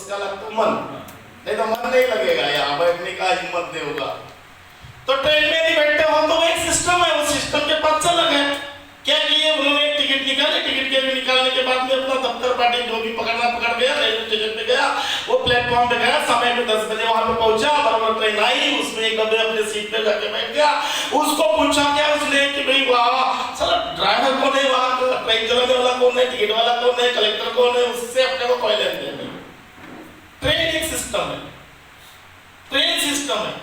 उसका लगता मन, नहीं तो मन नहीं लगेगा, यहाँ बैठने का हिम्मत नहीं होगा। तो ट्रेन में नहीं बैठते हो तो एक सिस्टम है, उस सिस्टम के पास चल गए। क्या किए उन्होंने, एक टिकट निकाले, टिकट के निकालने के बाद में अपना दफ्तर पार्टी जो भी पकड़ना पकड़ गया, रेलवे स्टेशन पे गया, वो प्लेटफॉर्म पे गया, समय में 10 बजे वहां पे पहुंचा, बराबर ट्रेन आई, उसमें एक डब्बे अपने सीट पे जाके बैठ गया। उसको पूछा क्या उसने कि भाई वाह चलो ड्राइवर कौन है, वहां ट्रेन चलाने वाला कौन है, टिकट वाला कौन है, कलेक्टर कौन है, उससे अपने को कोई लेन देन नहीं। ट्रेन एक सिस्टम है, ट्रेन सिस्टम है।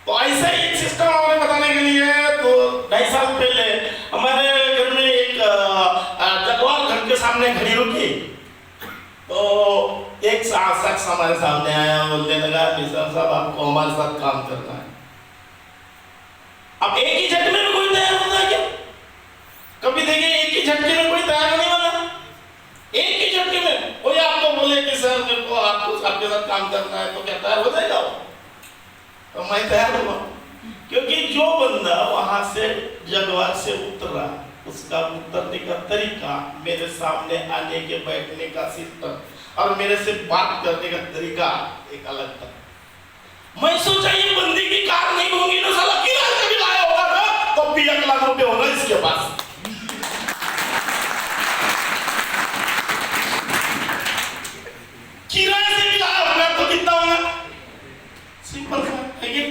तो ऐसा ही एक सिस्टम हमें बताने के लिए, तो 2.5 साल पहले हमारे घर में एक जगवाल घर के सामने घड़ी रुकी, तो एक शख्स हमारे सामने आया, बोलने लगा निशान साहब आपको हमारे साथ काम करना है। अब एक ही झटके में कोई तैयार होता है क्या? कभी देखे एक ही झटके में कोई तैयार होने वाला? एक ही झटके में कोई आपको बोले कि सर मेरे को आपके साथ काम करना है, तो क्या तैयार हो जाएगा? तो मैं तैयार हुआ, क्योंकि जो बंदा वहां से जगवार से उतरा, उसका उतरने का तरीका, मेरे सामने आने के बैठने का सिस्टम और मेरे से बात करने का तरीका एक अलग था। मैं सोचा ये बंदी की कार नहीं होगी ना, साला किराए से भी लाया होगा ना, तो 1 लाख रुपए होगा इसके पास। किराए से भी लाया होगा तो कितना होगा? सिंपल सा है कि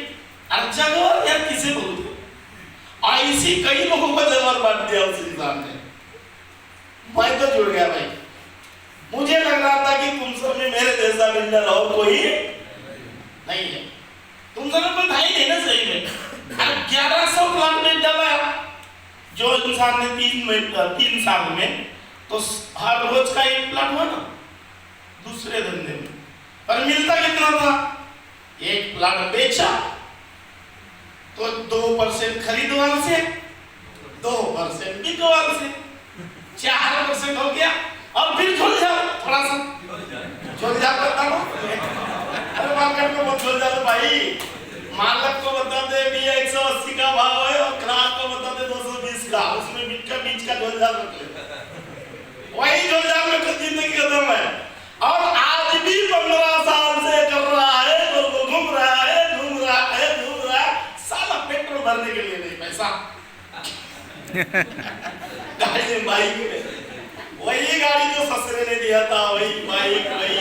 जगवार यार किसे बोलते? ऐसी कई लोगों को जगवार बांट दिया उस इंसान ने। मैं तो जुड़ गया भाई, मुझे लग रहा था कि तुम सब में मेरे जैसा बिल्डर और कोई नहीं है। तुम सब में था ही नहीं ना सही में। 1100 प्लाट बेच डाला जो इंसान ने 3 साल में, तो हर रोज का 1 प्लाट हुआ ना दूसरे धंधे में। पर मिलता कितना था? 1 प्लाट बेचा तो 2% खरीदवाल से, 2% बिकवाल से, 4% हो गया। और फिर झोल जाओ, थोड़ा सा झोल जाओ करता हूँ। अरे मार्केट में बहुत झोल जाते भाई, मालक को बता दे भैया 180 का भाव है और ग्राहक को बता दे 220 का, उसमें बीच का झोल जाल रख ले। वही झोल जाल में जिंदगी खत्म है। और आज भी 15 साल से कर रहा है, तो घूम रहा है साला पेट्रोल भरने के लिए नहीं पैसा। गाड़ी में बाइक में, वही गाड़ी जो ससुरे ने दिया था, वही बाइक वही।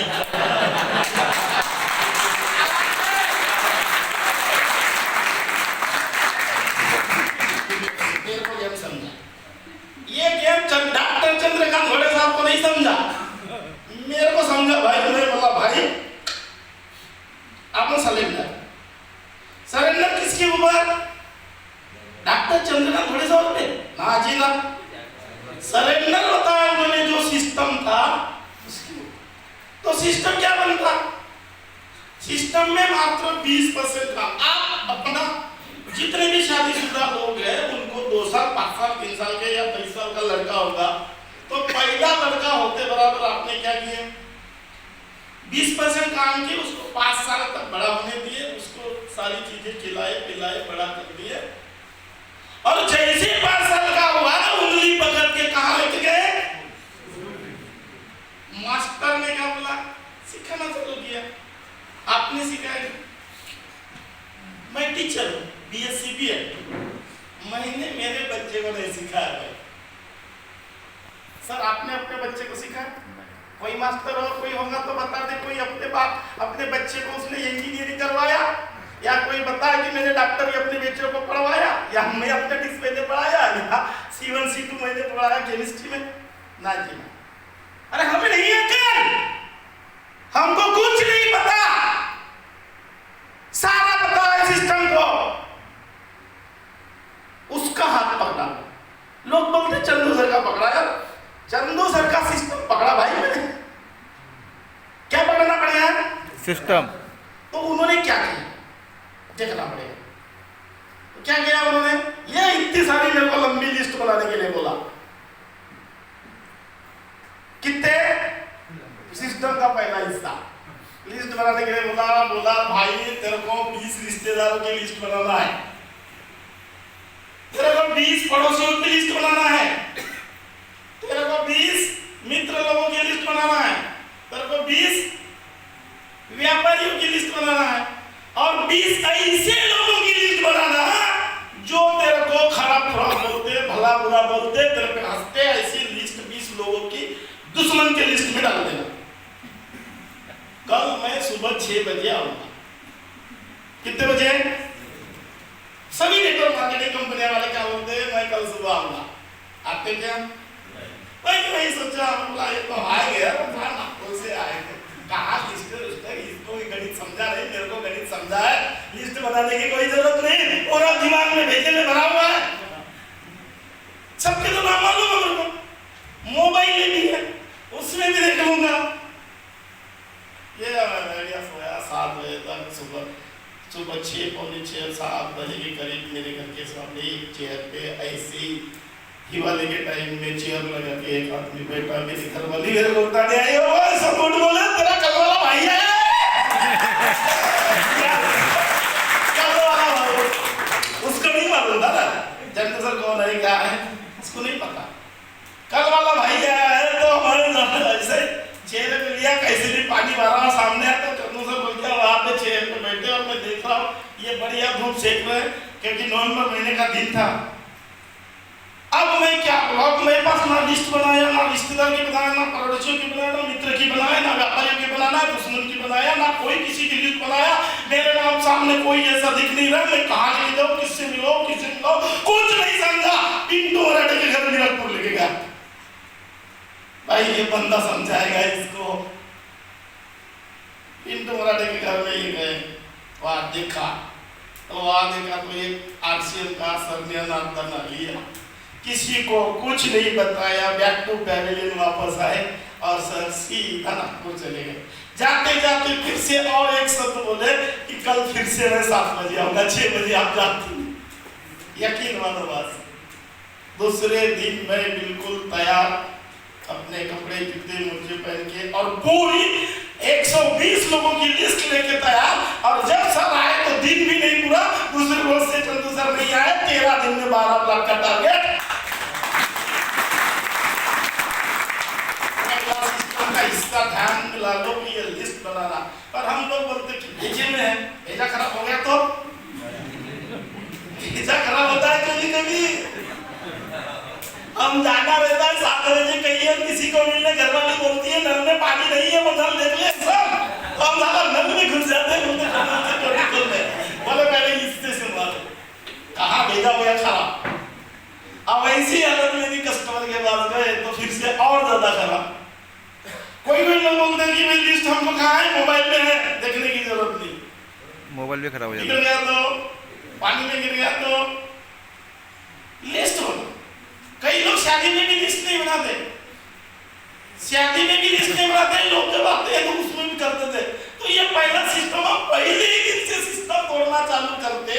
मेरे को गेम समझा, ये गेम डॉक्टर चंद्रकांत घोड़े साहब को नहीं समझा, मेरे को समझा भाई। मैंने बोला भाई आपने सरेंडर किसके ऊपर? डॉक्टर चंद्रकांत घोड़े साहब ने ना जी ना, सरेंडर होता है उन्होंने जो सिस्टम था उसकी। तो सिस्टम क्या बनता? सिस्टम में मात्र 20% का आप अपना, जितने भी शादीशुदा लोग हैं उनको 2 साल 5 साल 3 साल के या 20 साल का लड़का होगा, तो पहला लड़का होते बराबर आपने क्या किया? 20% काम किए, उसको 5 साल तक बड़ा होने दिए, उसको सारी चीजें खिलाए पिलाए बड़ा कर दिए। और जैसे 5 साल का हुआ ना, उंगली पकड़ के कहाँ लेके गए? मास्टर ने क्या बोला? सिखाना चालू किया। आपने सिखाया? मैं टीचर हूँ, BSc B.Ed, मैंने मेरे बच्चे को नहीं सिखाया भाई। सर आपने अपने बच्चे को सिखाया? कोई मास्टर और कोई होगा तो बता दे, कोई अपने बच्चे को उसने इंजीनियरिंग करवाया, या कोई बताया कि मैंने डॉक्टरी अपने बच्चे को पढ़वाया, या मैं अपने डिस्प्ले में पढ़ाया, या C1 C2 मैंने पढ़ाया केमिस्ट्री में? ना जी। अरे हमें नहीं अकल, हमको कुछ नहीं पता, सारा पता है सिस्टम को। उसका हाथ पकड़ा, लोग बोलते चंदू सर का पकड़ा। यार चंदू सर का सिस्टम पकड़ा भाई मैंने, क्या पकड़ना पड़ेगा? सिस्टम। तो उन्होंने क्या किया देखना पड़ेगा। तो क्या किया उन्होंने? ये इतनी सारी मेरे को लंबी लिस्ट बनाने के लिए बोला। कितने? सिस्टम का पहला हिस्सा लिस्ट बनाने के लिए बोला भाई तेरे को 20 रिश्तेदारों की लिस्ट बनाना है, तेरे को 20 पड़ोसियों की लिस्ट बनाना है, तेरे को 20 मित्र लोगों की लिस्ट बनाना है, तेरे को 20 व्यापारियों की लिस्ट बनाना है और 20 ऐसे लोगों की लिस्ट बनाना है जो तेरे को खराब बोलते, भला बुरा बोलते, तेरे पे हंसते। ऐसी लिस्ट 20 लोगों की दुश्मन के लिस्ट में डाल देना। कल मैं सुबह 6 बजे आऊंगा। कितने बजे? सभी नेटवर्क मार्केटिंग कंपनियां वाले क्या बोलते हैं, मैं कल सुबह आऊंगा। आते क्या? वही सोचा, बोला ये तो आ गया, नागपुर से आएंगे। कहा लिस्ट इसको गणित समझा नहीं, मेरे को गणित समझा है, लिस्ट बनाने की कोई जरूरत नहीं, पूरा दिमाग में भेजे में भरा हुआ है। सबके तो नाम मालूम है मेरे को, मोबाइल में भी है, उसमें भी देख लूंगा। ये आइडिया सोया 7 बजे तक, सुबह 6, पौने 6, 7 बजे के करीब मेरे घर के सामने एक चेयर पे ऐसे हिवाले के टाइम में चेयर लगा के एक आदमी बैठा। मेरी घरवाली मेरे को उठाने आई, ओ सब गुड बोले, तेरा कल वाला भाई है। कल वाला भाई उसको नहीं मालूम था ना, जनता सर कौन है क्या है उसको नहीं पता। कल वाला भाई आया है तो हमारे ऐसे चेयर पे लिया, कैसे भी पानी भरा सामने आता, चंदू सर बोल गया वहां पे चेयर पे बैठे और मैं देख रहा हूँ ये बढ़िया धूप सेक रहे, क्योंकि नवंबर महीने का दिन था। अब मैं क्या ब्लॉग, मेरे पास ना लिस्ट बनाया, ना रिश्तेदार की बनाया, ना पड़ोसियों की बनाया, ना मित्र की बनाया, ना व्यापारियों की बनाया, दुश्मन की बनाया, ना कोई किसी की लिस्ट बनाया। मेरे नाम सामने कोई ऐसा दिख नहीं रहा, मैं कहाँ लेके जाऊँ, किससे मिलो, कुछ नहीं समझा। पिंटू मराठे के घर मीरपुर लेके गया। भाई ये बंदा समझाएगा इसको। पिंटू मराठे के घर में ही गए, वहां देखा तो एक आरसीएम का सरनिया बना लिया, किसी को कुछ नहीं बताया। बैक टू पैवेलियन वापस आए और सर सीधा नागपुर चले गए। जाते जाते फिर से और एक शब्द बोले कि कल फिर से मैं 7 बजे आऊंगा, 6 बजे आप जाते। यकीन मानो बस, दूसरे दिन मैं बिल्कुल तैयार, अपने कपड़े जूते मोजे पहन के और पूरी 120 लोगों की लिस्ट लेके तैयार। और जब सर आए तो दिन भी नहीं पूरा, दूसरे रोज से चंदू सर नहीं आए, 13 दिन में 12 लाख का टारगेट। इसका ध्यान मिला लो कि ये लिस्ट बनाना। पर हम लोग बोलते कि भेजे में है, भेजा खराब हो गया तो भेजा खराब होता है कभी कभी। हम जाना रहता है 7 बजे कहीं और किसी को मिलने, घरवाली बोलती है नल में पानी नहीं है, वो नल देख ले सब, हम ज्यादा नल में घुस जाते हैं। बोले पहले इससे सुनवा लो, कहाँ भेजा हुआ खराब। अब ऐसी हालत में भी कस्टमर के पास गए तो फिर से और ज्यादा खराब। कोई लोग बोलते हैं कि मेरी लिस्ट हमको कहाँ है, मोबाइल में है, देखने की जरूरत नहीं, मोबाइल भी खराब हो जाता है। गिर गया तो, पानी में गिर गया तो लिस्ट बना। कई लोग शादी में भी लिस्ट नहीं बनाते, शादी में भी लिस्ट नहीं बनाते, लोग जब आते हैं तो उसमें भी करते थे। तो ये पहला सिस्टम, आप पहले ही दिन से सिस्टम तोड़ना चालू करते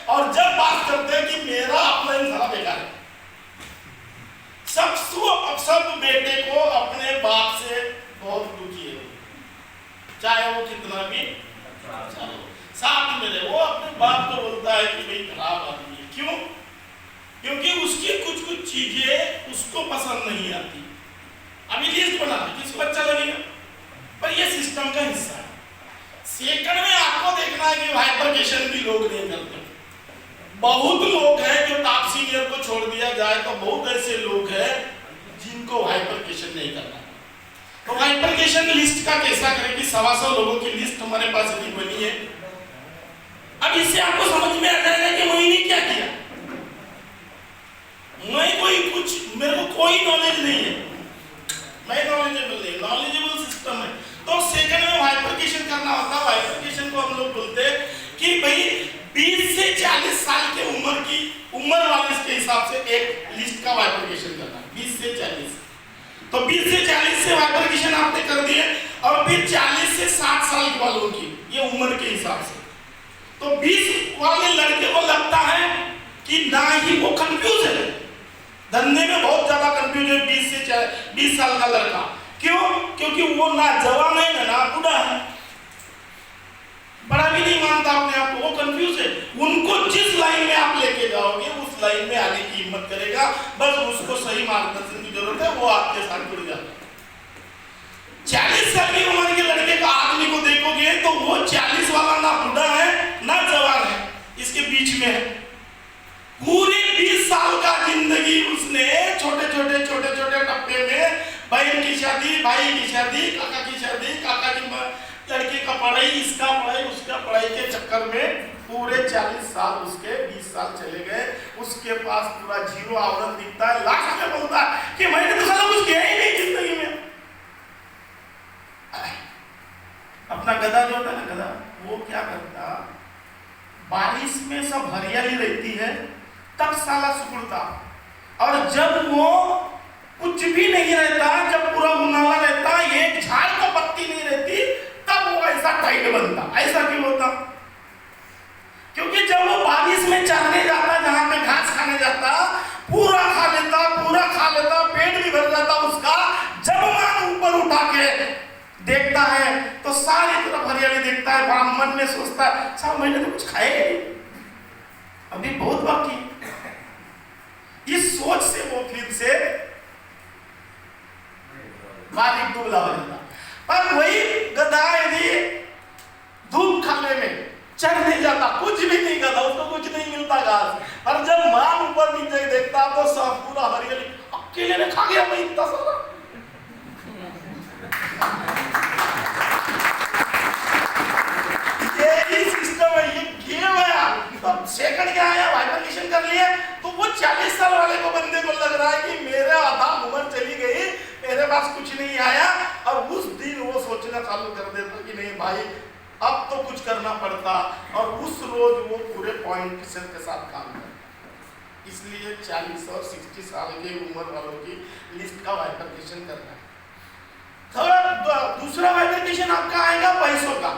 और जब बात करते कि मेरा अपना सारा बेकार है। सब बेटे को अपने बाप से बहुत दुखी है, चाहे वो कितना भी साथ में रहे, वो अपने बाप को बोलता है कि भाई खराब आदमी है। क्यों? क्योंकि उसकी कुछ चीजें उसको पसंद नहीं आती। अभी लिस्ट बना किसको अच्छा लगेगा, पर ये सिस्टम का हिस्सा है। सेकंड में आपको देखना है कि हाइपरकेशन भी लोग नहीं करते। बहुत लोग हैं जो टॉप सीनियर को छोड़ दिया जाए तो बहुत ऐसे लोग हैं जिनको हाइपरकेशन नहीं करना। तो हाइपरकेशन लिस्ट का कैसा करें कि 125 लोगों की लिस्ट हमारे पास अभी बनी है। अब इससे आपको समझ में आ जाएगा कि मैंने क्या किया। मेरे को कोई नॉलेज नहीं है, मैं नॉलेजेबल नहीं, नॉलेजेबल सिस्टम है। तो सेकंड में हाइपरकेशन करना होता है। हाइपरकेशन को हम लोग बोलते हैं कि भाई 20 से 40 साल के उम्र वाले के हिसाब से एक लिस्ट का हाइपरकेशन करना। 20 से 40, तो 20 से 40 से हाइपरकेशन आपने कर दिए और फिर 40 से 60 साल वालों की ये उम्र के हिसाब से। तो 20 वाले लड़के को लगता है कि ना ही वो कंफ्यूज है, धंधे में बहुत ज्यादा कंफ्यूज है 20 साल का लड़का। क्यों? क्योंकि वो ना जवान है ना बूढ़ा है, बड़ा भी नहीं मानता अपने आप को, वो कंफ्यूज है। उनको जिस लाइन में आप लेके जाओगे उस लाइन में आने की हिम्मत करेगा, बस उसको सही मार्गदर्शन की जरूरत है, वो आपके साथ जुड़ जाता है। 40 साल की उम्र उसके बीच में है। पूरे 20 साल का जिंदगी उसने छोटे छोटे टप्पे में बहन की शादी, भाई की शादी, काका की शादी, काका की लड़के का पढ़ाई, इसका पढ़ाई, उसका पढ़ाई के चक्कर में पूरे 40 साल उसके 20 साल चले गए। उसके पास पूरा जीरो आवरण दिखता है। लास्ट में बोलता है कि मैंने तो साला कुछ किया ही नहीं जिंदगी में। अपना गधा जो होता है ना, गधा, वो क्या करता, बारिश में सब हरियाली रहती है तब साला सुकुड़ता, और जब वो कुछ भी नहीं रहता, जब पूरा उनाला रहता, एक झाड़ को पत्ती नहीं रहती, तब वो ऐसा टाइट बनता। ऐसा क्यों होता? क्योंकि जब वो बारिश में चरने जाता, जहां पे घास खाने जाता, पूरा खा लेता, पेट भी भर जाता उसका। जब मान ऊपर उठा के देखता है तो सारी तरफ हरियाली देखता है। मन में सोचता है, साहब मैंने तो कुछ खाया नहीं, अभी बहुत बाकी। इस सोच से वो फिर से बारीक दुबला हो जाता। पर वही गधा यदि धूप खाने में चढ़ने जाता, कुछ भी नहीं करता, उसको कुछ नहीं मिलता घास, और जब मान ऊपर नीचे देखता तो सब पूरा हरियाली। अकेले ने खा गया भाई इतना सारा। ये सिस्टम है, ये गेम है। अब सेकंड क्या आया, वाइब्रेशन कर लिया, तो वो 40 साल वाले को बंदे को लग रहा है कि मेरा आधा उम्र चली गई, मेरे पास कुछ नहीं आया। और उस दिन वो सोचना चालू कर देता कि नहीं भाई अब तो कुछ करना पड़ता, और उस रोज वो पूरे पॉइंट के साथ काम करता। इसलिए 40 और 60 साल की उम्र वालों की लिस्ट का वाइब्रेशन करना है। थर्ड, दूसरा वाइब्रेशन आपका आएगा पैसों का।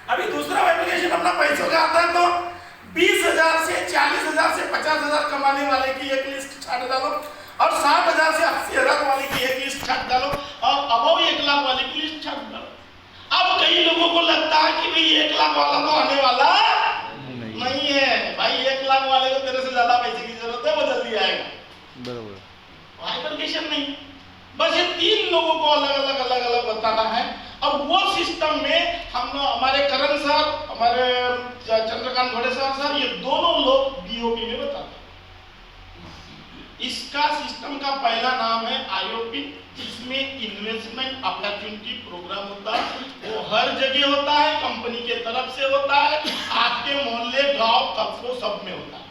अभी दूसरा वाइब्रेशन अपना पैसों का आता है, तो 20,000 से 40,000 से 50,000 कमाने वाले की एक लिस्ट छाट डालो, और 60,000 से 80,000 वाले की एक लिस्ट छाट डालो, और अबव 1 लाख वाले की लिस्ट छाट डालो। अब कई लोगों को लगता है कि भाई 1 लाख वाला तो आने वाला नहीं है। भाई 1 लाख वाले को तेरे से ज्यादा पैसे की जरूरत है, वो जल्दी आएगा। बरोबर। वाइब्रेशन नहीं, बस ये 3 लोगों को अलग अलग बताना है। और वो सिस्टम में हम हमारे करण सर, हमारे चंद्रकांत घोड़े सर, ये दोनों लोग बीओपी में बताते हैं। इसका सिस्टम का पहला नाम है आईओपी, जिसमें इन्वेस्टमेंट अपॉर्चुनिटी प्रोग्राम होता है। वो हर जगह होता है, कंपनी के तरफ से होता है, आपके मोहल्ले, गांव, कस्बों सब में होता है।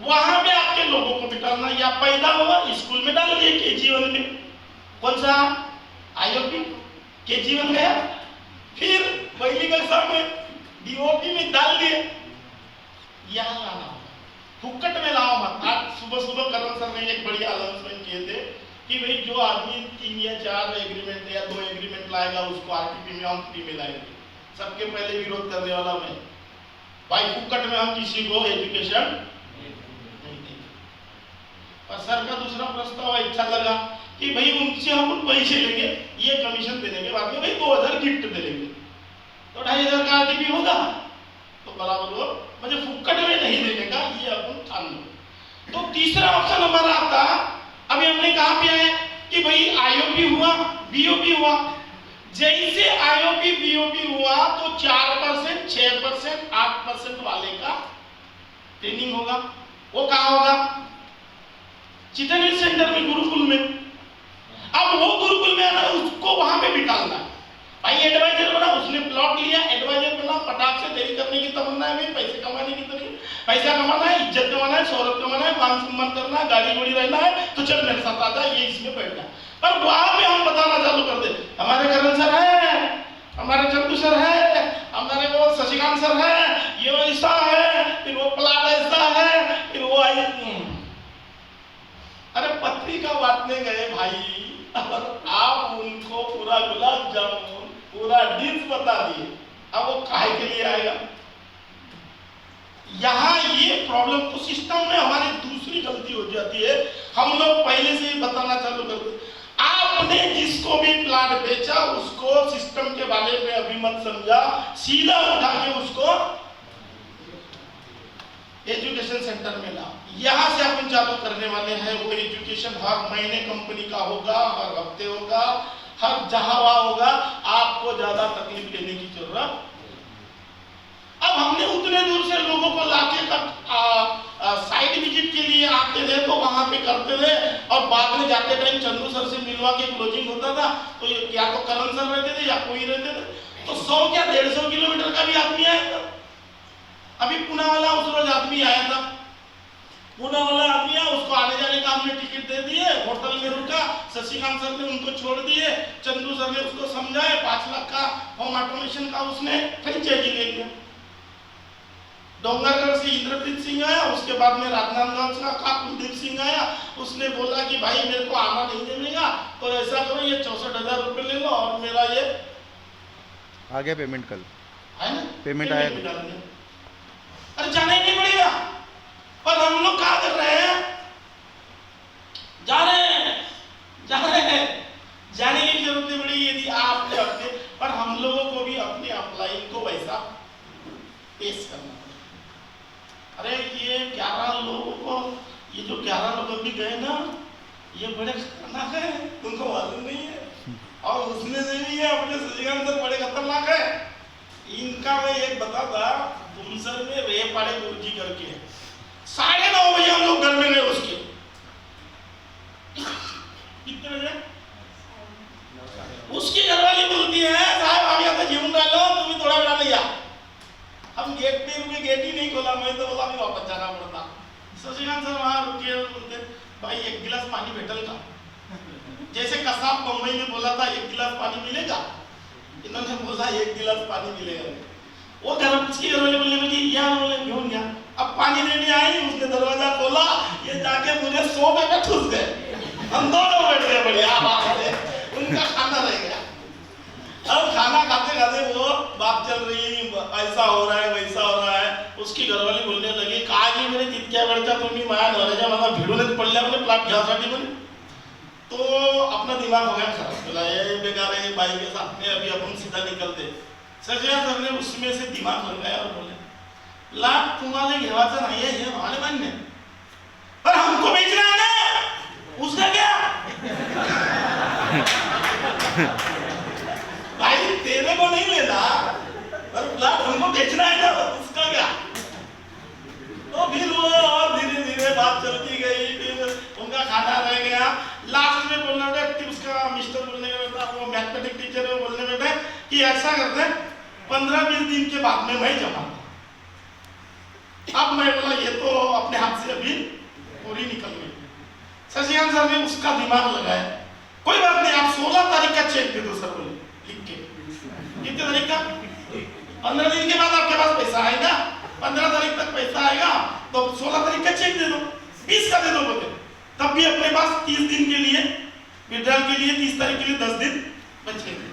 वहां पे आपके लोगों को बिठाना, या पैदा हुआ स्कूल में डाल दिए, केजी 1 में। कौन सा आईओपी? केजी 1 गया, फिर पहली कक्षा में डीओपी में डाल दिए। यहां लाना, फुकट में लाओ मत। आज सुबह करण सर ने एक बढ़िया अनाउंसमेंट किए थे कि भाई जो आदमी 3 या 4 एग्रीमेंट या 2 एग्रीमेंट लाएगा उसको आरटीपी में हम फ्री में लाएंगे। सबके पहले विरोध करने वाला मैं, भाई फुकट में हम किसी को एजुकेशन नहीं देंगे। और सर का दूसरा प्रस्ताव अच्छा लगा कि भाई उनसे हम पैसे लेंगे, ये कमीशन देने के बाद में भाई 2000 गिफ्ट दे देंगे, तो 2500 का आरटीपी होगा, तो बराबर हो। मुझे फुकट में नहीं देने का, ये अपन ठान लो। तो तीसरा ऑप्शन हमारा आता, अभी हमने कहा पे आया कि भाई आईओपी हुआ, बीओपी हुआ। जैसे आईओपी बीओपी हुआ तो 4%, 6%, 8% वाले का ट्रेनिंग होगा। वो कहाँ होगा? चितन हिल सेंटर में, गुरुकुल में। अब वो गुरुकुल में है, उसको वहां पे बिठाना है। भाई एडवाइजर बना, उसने प्लॉट लिया, एडवाइजर बना, पटाख से देरी करने की तमन्ना है, पैसे कमाने की तरीके, पैसा कमाना है, इज्जत कमाना है, शोहरत कमाना है, मान सम्मान करना है, गाड़ी घोड़ी रहना है, तो चल मेरे साथ आ जा, ये इसमें बैठना। पर वहां पे हम बताना चालू कर दे, हमारे करण सर है, हमारे चंदू सर है, हमारे वो शशिकांत सर है, ये ऐसा है, फिर वो प्लाट ऐसा है, फिर वो आई। अरे पत्रिका बांटने गए भाई, और आप उनको पूरा गुलाब जामुन, पूरा डिश बता दिए, अब वो काहे के लिए आएगा? यहाँ ये प्रॉब्लम तो सिस्टम में हमारी दूसरी गलती हो जाती है। हम लोग पहले से ही बताना चालू कर दे, आपने जिसको भी प्लाट बेचा उसको सिस्टम के बारे में अभी मत समझा, सीधा उठा के उसको एजुकेशन सेंटर में लाओ। यहाँ से अपन चालू करने वाले हैं। वो एजुकेशन हर महीने कंपनी का होगा, हर हफ्ते होगा, हर जहां वहां होगा। आपको ज्यादा तकलीफ लेने की जरूरत। अब अब हमने उतने दूर से लोगों को लाके साइड विजिट के लिए आते थे तो वहां पे करते थे, और बाद में जाते टाइम चंदू सर से मिलवा के क्लोजिंग होता था तो या तो करण सर रहते थे या कोई रहते थे, तो 100 क्या 150 किलोमीटर का भी आदमी आया था। अभी पुणे वाला उस रोज आदमी आया था, पुणे वाला आदमी आया, उसको आने जाने का हमने टिकट दे दिए, होटल में रुका, शशिकांत सर ने उनको छोड़ दिए, चंदू सर ने उसको समझाए, 5 लाख का होम ऑटोमेशन का उसने फ्रेंचाइजी ले लिया। डोंगरगढ़ से इंद्रप्रीत सिंह आया, उसके बाद में राजनांदगांव का कुलदीप सिंह आया, उसने बोला कि भाई मेरे को आना नहीं जमेगा, तो ऐसा करो ये 64,000 रुपए ले लो और मेरा ये आ गया पेमेंट कल, है ना पेमेंट आया। अरे जाना ही नहीं पड़ेगा, पर हम लोग क्या कर रहे हैं, जा रहे हैं, जाने की जरूरत नहीं पड़ी यदि आप करते, पर हम लोगों को भी अपने अपलाइन को वैसा पेश करना। अरे ये 11 लोगों को, ये जो 11 लोग अभी गए ना, ये बड़े खतरनाक है, तुमको मालूम नहीं है, और उसमें से भी ये अपने शशिकांत सर बड़े खतरनाक है। इनका मैं एक बता था, तुमसर में रेपाड़े गुरुजी करके 9:30 बजे हम लोग घर में गए उसके, कितने बजे उसकी घरवाली बोलती है साहब आप यहाँ तो जीवन डालो, तुम्हें थोड़ा बड़ा नहीं आ। हम गेट पे रुके, गेट ही नहीं खोला, मैं तो बोला वापस जाना पड़ता। शशिकांत सर वहां रुके, बोलते भाई 1 गिलास पानी भेटल का, जैसे कसाब बम्बई में बोला था 1 गिलास पानी मिलेगा, इन्होंने बोला 1 गिलास पानी मिलेगा। वो घर उसकी घरवाली बोलने लगी यार, बोले क्यों गया, अब पानी देने आई, उसने दरवाजा खोला, ये जाके मुझे 100 पे ठुस गए, हम दोनों बैठ गए, बढ़िया बात है, उनका खाना रह गया। अब खाना खाते खाते वो बात चल रही है, ऐसा हो रहा है वैसा हो रहा है, उसकी घरवाली बोलने लगी काजी मेरे तितक्या वेळचा तुम्ही माया नवऱ्याच्या मला भिडूनच पडल्या म्हणे प्लॉट घ्यासाठी म्हणे। तो अपना दिमाग हो गया खराब, बोला ये बेकार है भाई के साथ में, अभी अपन सीधा निकलते। शशिकांत सर ने उसमें से दिमाग लगाया और बोले लाभ तुम्हाला घेवायचा नाहीये हे आम्हाला मान्य आहे, पर हमको बेचना है ना, उसका क्या भाई तेरे को नहीं लेना, पर प्लॉट हमको बेचना है ना, उसका क्या। तो फिर वो और धीरे धीरे बात चलती गई, फिर उनका खाना रह गया। लास्ट में बोलना था उसका मिस्टर बोलने का, वो मैथमेटिक्स टीचर है, बोलने बैठे कि ऐसा करते हैं 15-20 दिन के बाद में मैं जमा। अब मैं बोला ये तो अपने हाथ से अभी पूरी निकल गई। शशिकांत सर ने उसका दिमाग लगाया, कोई बात नहीं आप 16 तारीख का चेक दे दो सर, बोले लिख के, कितने तारीख का, 15 दिन के बाद आपके पास पैसा आएगा, 15 तारीख तक पैसा आएगा, तो 16 तारीख का चेक दे दो, 20 का दे दो बोले, तब भी अपने पास 30 दिन के लिए विड्रॉल के लिए 30 तारीख के लिए 10 दिन बचेंगे।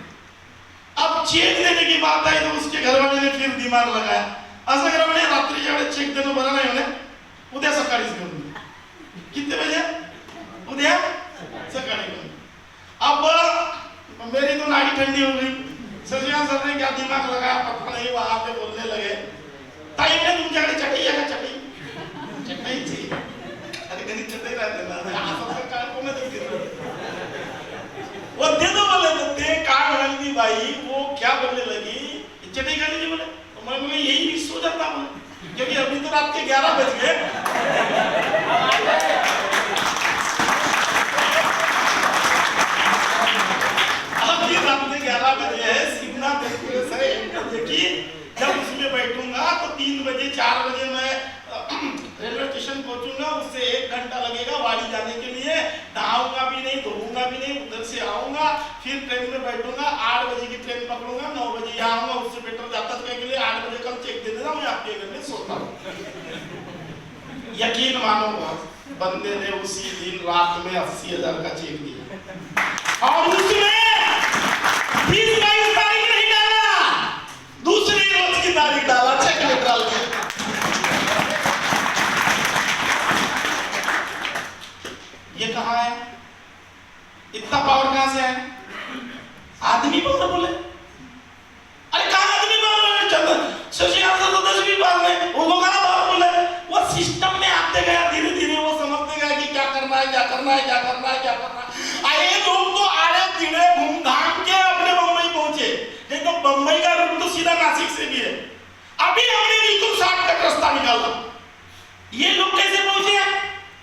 अब चेक देने की बात आई तो उसके घरवाले ने फिर दिमाग लगाया, असं करा म्हणे रात्रीच्या वेळेस चेक देणं बरं नाही म्हणे, उद्या सकाळीच घेऊन ये। कितने बजे, उद्या सकाळी घेऊन। अब मेरी तो नाड़ी ठंडी हो गई, शशिकांत सर ने क्या दिमाग लगाया पता नहीं, वहां पे बोलने लगे ताई ने तुमच्याकडे चटई आहे का, चटई चटईची, अरे कधी चटई राहते ना, असं काय कोण देते, वो दे दो बोले, तो ते काय म्हणाली ती बाई, वो क्या बोलने लगी चटई खा लीजिए बोले, तो मैं बोले यही मिस हो जाता बोले, क्योंकि अभी तो रात के 11 बज गए। अभी रात के 11 बजे है, सीखना कि जब उसमें बैठूंगा तो 3 बजे 4 बजे मैं रेलवे स्टेशन पहुंचूंगा, उससे 1 घंटा लगेगा वाड़ी जाने के लिए, नहाऊंगा भी नहीं, धोऊंगा भी नहीं, उधर से आऊंगा, फिर ट्रेन में बैठूंगा, 8 बजे की ट्रेन पकड़ूंगा, 9 बजे यहाँ आऊंगा, उससे बेटर जाता के लिए 8 बजे कल चेक दे देना, मैं आपके घर में सोता हूँ। यकीन मानो बंदे ने उसी दिन रात में 80,000 का चेक दिया, और उसमें 20-22 तारीख नहीं डाला, दूसरी रोज की तारीख डाला, चेक में डाल दिया। ये कहाँ है, इतना पावर कहाँ से है, आदमी पावर बोले, अरे कहाँ आदमी पावर बोले, चंद्र शशिकांत सर तो 10वीं पावर में, वो लोग कहाँ पावर बोले, वो सिस्टम में आते गया, धीरे धीरे वो समझते गया कि क्या करना है, क्या करना है, क्या करना है, क्या करना है। आए लोग तो आड़े तिड़े घूम घाम के अपने बम्बई पहुंचे, नहीं तो बम्बई का रूट तो सीधा नासिक से भी है। अभी हमने बिल्कुल शॉर्टकट रास्ता निकाला। ये लोग कैसे पहुंचे?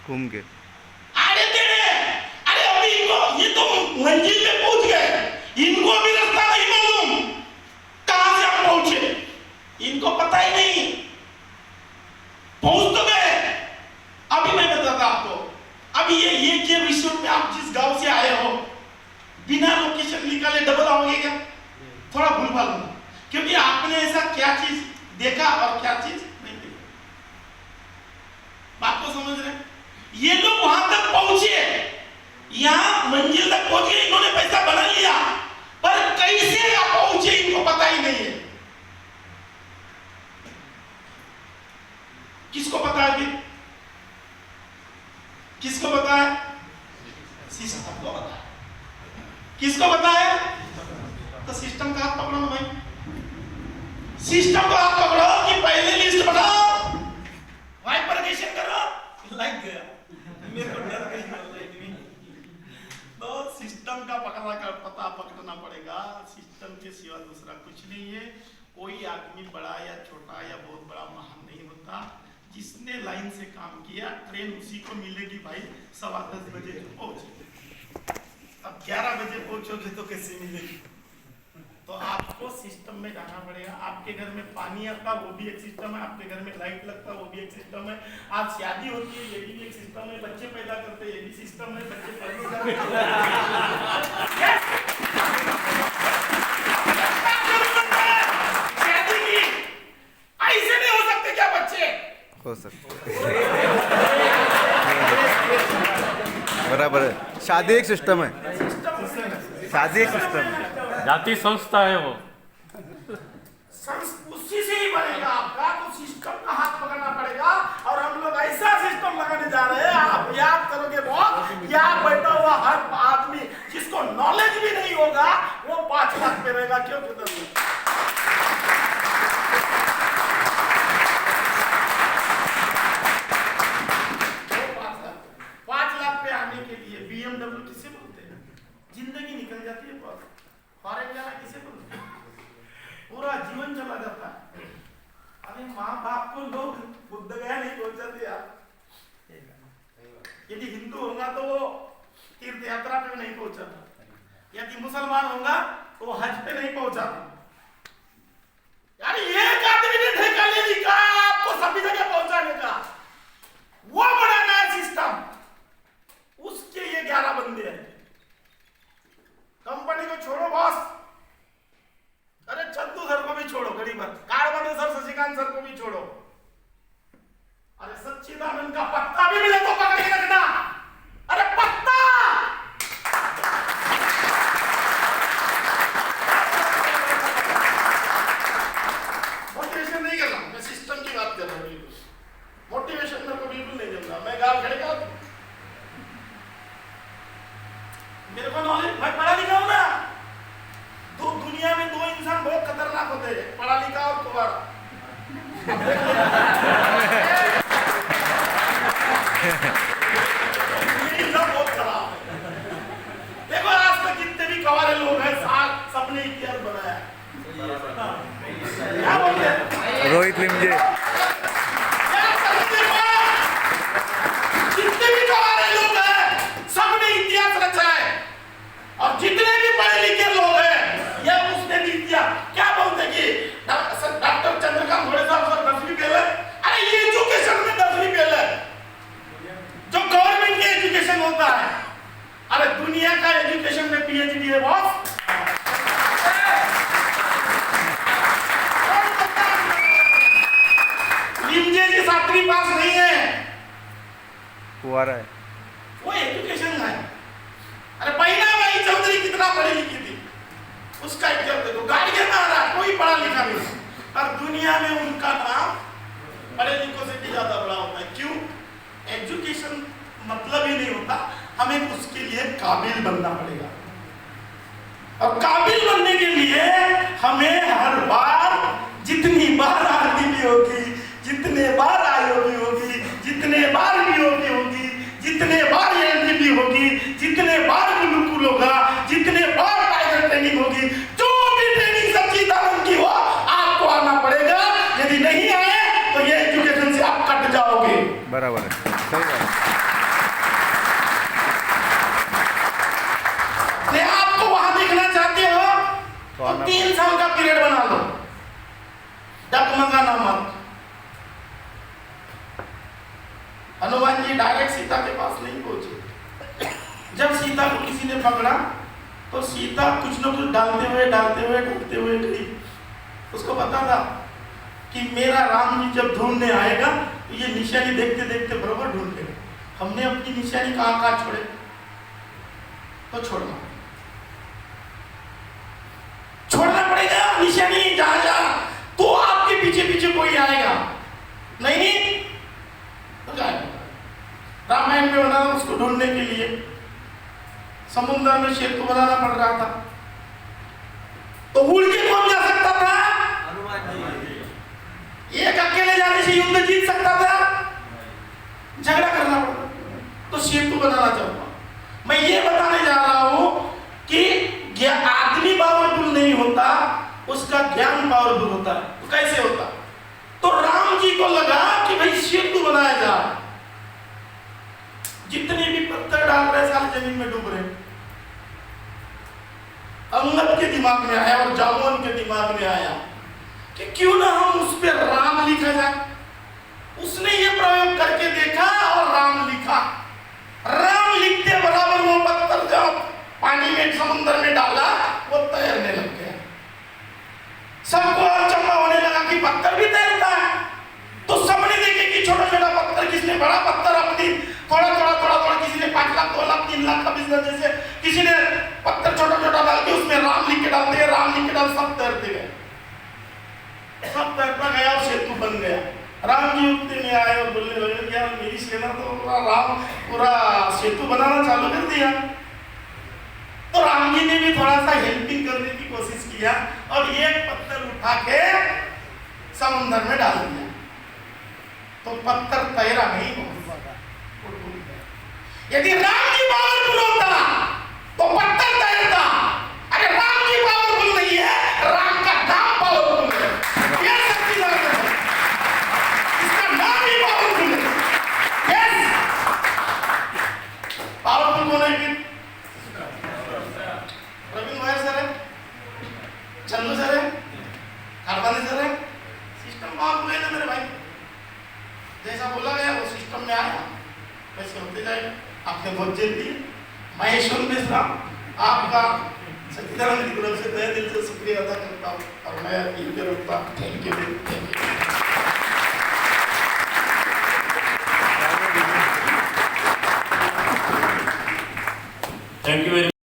घूम के। अरे अभी इनको, ये तो मंजिल पे पहुंच गए, इनको अभी रास्ता नहीं मालूम कहां से हम पहुंचे, इनको पता ही नहीं, पहुंच तो गए। अभी मैं बताता आपको, अभी ये रिसोर्ट में आप जिस गांव से आए हो, बिना लोकेशन निकाले डबल आओगे क्या? थोड़ा भूलभाल होगा, क्योंकि आपने ऐसा क्या चीज देखा और क्या चीज नहीं देखा। बात को समझ रहे हैं? ये लोग वहां तक पहुंचे, यहां मंजिल तक पहुंच गए, इन्होंने पैसा बना लिया, पर कैसे आप पहुंचे इनको पता ही नहीं है। किसको पता है? फिर किसको पता है? सिस्टम को पता है। किसको पता है? तो सिस्टम का हाथ पकड़ो ना भाई, सिस्टम को हाथ पकड़ो कि पहले लिस्ट बनाओ, वाइपरगेशन करो, लग गया मेरे को डर गई। तो सिस्टम का पता पकड़ना पड़ेगा। सिस्टम के सिवा दूसरा कुछ नहीं है। कोई आदमी बड़ा या छोटा या बहुत बड़ा महान नहीं होता। जिसने लाइन से काम किया, ट्रेन उसी को मिलेगी भाई। 10:15 बजे पहुंचे, अब 11 बजे पहुंचोगे तो कैसे मिलेगी? तो आपको सिस्टम में जाना पड़ेगा। आपके घर में पानी आता, वो भी एक सिस्टम है। आपके घर में लाइट लगता, वो भी एक सिस्टम है। आप शादी होती है, ये भी एक सिस्टम है। बच्चे पैदा करते, ये भी सिस्टम है। बच्चे पैदा करते ऐसे नहीं हो सकते क्या बच्चे? हो सकते बराबर है। शादी एक सिस्टम है, शादी एक सिस्टम है, जाति संस्था है वो, उसी से ही बनेगा आपका। तो सिस्टम का हाथ पकड़ना पड़ेगा। और हम लोग ऐसा सिस्टम लगाने जा रहे हैं, आप याद करोगे बहुत, यहाँ बैठा हुआ हर आदमी जिसको नॉलेज भी नहीं होगा वो 5 लाख पे रहेगा। क्यों? 5 लाख पे आने के लिए BMW किसे बोलते हैं? जिंदगी निकल जाती है। फॉरेन जाना किसे बोलते हैं? पूरा जीवन चला जाता है। अरे माँ बाप को लोग बुद्ध गया नहीं पहुंचाते यार। यदि हिंदू होगा तो वो तीर्थ यात्रा पे नहीं पहुंचाता, यदि मुसलमान होगा तो वो हज पे नहीं पहुंचाता। यार एक आदमी ने ठेका ले लिया आपको सभी जगह पहुंचाने का, वो बड़ा नया सिस्टम, उसके ये 11 बंदे हैं। कंपनी को छोड़ो बॉस, अरे चंदू सर को भी छोड़ो, गरीब कारवानी सर, शशिकांत सर को भी छोड़ो। अरे सच्चिदानंद का पत्ता भी मिले तो पकड़ के रखना। अरे पत्ता मोटिवेशन नहीं कर रहा, मैं सिस्टम की बात कर रहा हूँ। बिल्कुल मोटिवेशन मेरे को बिल्कुल नहीं मिल रहा। मैं गाल खड़े का, मेरे को नॉलेज, मैं पढ़ा लिखा हूं ना। तो दुनिया में 2 इंसान बहुत खतरनाक होते हैं, पढ़ा लिखा और कुंवारा। ये सब बहुत खराब है। देखो आज तक जितने भी कवारे लोग हैं, सबने इतिहास बनाया। क्या बोलते हैं? रोहित लिमजे। जितने भी कवारे लोग हैं, सबने इतिहास रचा है। और जितने भी पढ़े लिखे लोग हैं, ये उसने भी दिया। क्या बोलते कि डॉक्टर चंद्रकांत घोड़े साहब सर 10वीं फेल है? अरे ये एजुकेशन में 10वीं फेल है, जो गवर्नमेंट के एजुकेशन होता है। अरे दुनिया का एजुकेशन में PhD है बॉस। लिमजे जी 7वीं पास नहीं है, कुंवारा है, वो एजुकेशन है। अरे पहिना भाई चौधरी कितना पढ़ी लिखी थी, उसका एग्जाम देखो। गाड़ियां में आ रहा, कोई पढ़ा लिखा नहीं, और दुनिया में उनका नाम पढ़े लिखों से भी ज्यादा बड़ा होता है। क्यों? एजुकेशन मतलब ही नहीं होता, हमें उसके लिए काबिल बनना पड़ेगा। और काबिल बनने के लिए हमें हर बार, जितनी बार आरडीपी होगी, जितने बार आईओबी होगी, जितने बार बीओबी होगी, जितने बार एलडीपी होगी, जितने बार गुरुकुल होगा, जितने बार टाइगर ट्रेनिंग होगी, जो भी ट्रेनिंग सच्चिदानंद की हो, आपको आना पड़ेगा। यदि बराबर है, सही बात है। नहीं, आपको वहां देखना चाहते हो तो 3 साल का पीरियड बना लो, डगमगाना मत। हनुमान जी डायरेक्ट सीता के पास नहीं पहुंचे। जब सीता को किसी ने पकड़ा तो सीता कुछ न कुछ डालते हुए गई। उसको पता था कि मेरा राम जी जब ढूंढने आएगा तो ये निशानी देखते देखते बरोबर ढूंढ लेगा। हमने अपनी निशानी कहाँ छोड़े तो छोड़ना पड़ेगा निशानी जहां तो आपके पीछे पीछे कोई आएगा नहीं तो जाएगा। रामायण में बनाना उसको ढूंढने के लिए समुद्र में शेर को बनाना पड़ रहा था, तो उड़ के कौन जा सकता था? एक अकेले जाने से युद्ध जीत सकता था? झगड़ा करना पड़ता, तो सेतु बनाना चाहता। मैं ये बताने जा रहा हूं कि आदमी पावरफुल नहीं होता, उसका ज्ञान पावरफुल होता है। तो कैसे होता? तो राम जी को लगा कि भाई सेतु बनाया जाए। जितने भी पत्थर डाल रहे सारे जमीन में डूब रहे। अंगद के दिमाग में आया और जामुन के दिमाग में आया कि क्यों ना हम उस पर राम लिखा जाए। उसने ये प्रयोग करके देखा और राम लिखा। राम लिखते बराबर वो पत्थर जब पानी में समुद्र में डाला वो तैरने लग गया। सबको अचंभा होने लगा कि पत्थर भी तैरता है। तो सबने देखे कि छोटा छोटा पत्थर, किसने बड़ा पत्थर अपनी थोड़ा किसी ने 5 लाख 2 लाख 3 लाख का बिजनेस, जैसे किसी ने पत्थर छोटा छोटा डाल के उसमें राम लिख के डालते हैं, राम लिख के डाल, सब तैरते गए, सब तैरता गया और सेतु बन गया। राम जी उठते में आए और बोलने लगे यार मेरी सेना तो पूरा सेतु बनाना चालू कर दिया। तो राम जी ने भी थोड़ा सा हेल्पिंग करने की कोशिश किया और एक पत्थर उठा के समुद्र में डाल दिया। तो पत्थर तैरा नहीं, यदि राम जी पावरफुल होता तो पत्थर तैरता। अरे राम जी पावरफुल नहीं है, राम का नाम पावरफुल है। यह शक्ति है, इसका नाम ही पावरफुल है। यस, पावरफुल कौन है? प्रवीण भाई सर है, चंदू सर है, कारवानी सर है। सिस्टम पावरफुल है ना मेरे भाई। जैसा बोला गया वो सिस्टम में आया, वैसे होते जाएगा। आपने बहुत जेल दी। मैं यशवंत मिश्रा आपका सच्चिदानंद की तरफ से तहे दिल से शुक्रिया अदा करता हूँ और मैं यहीं पे रुकता हूँ। Thank you. Thank you very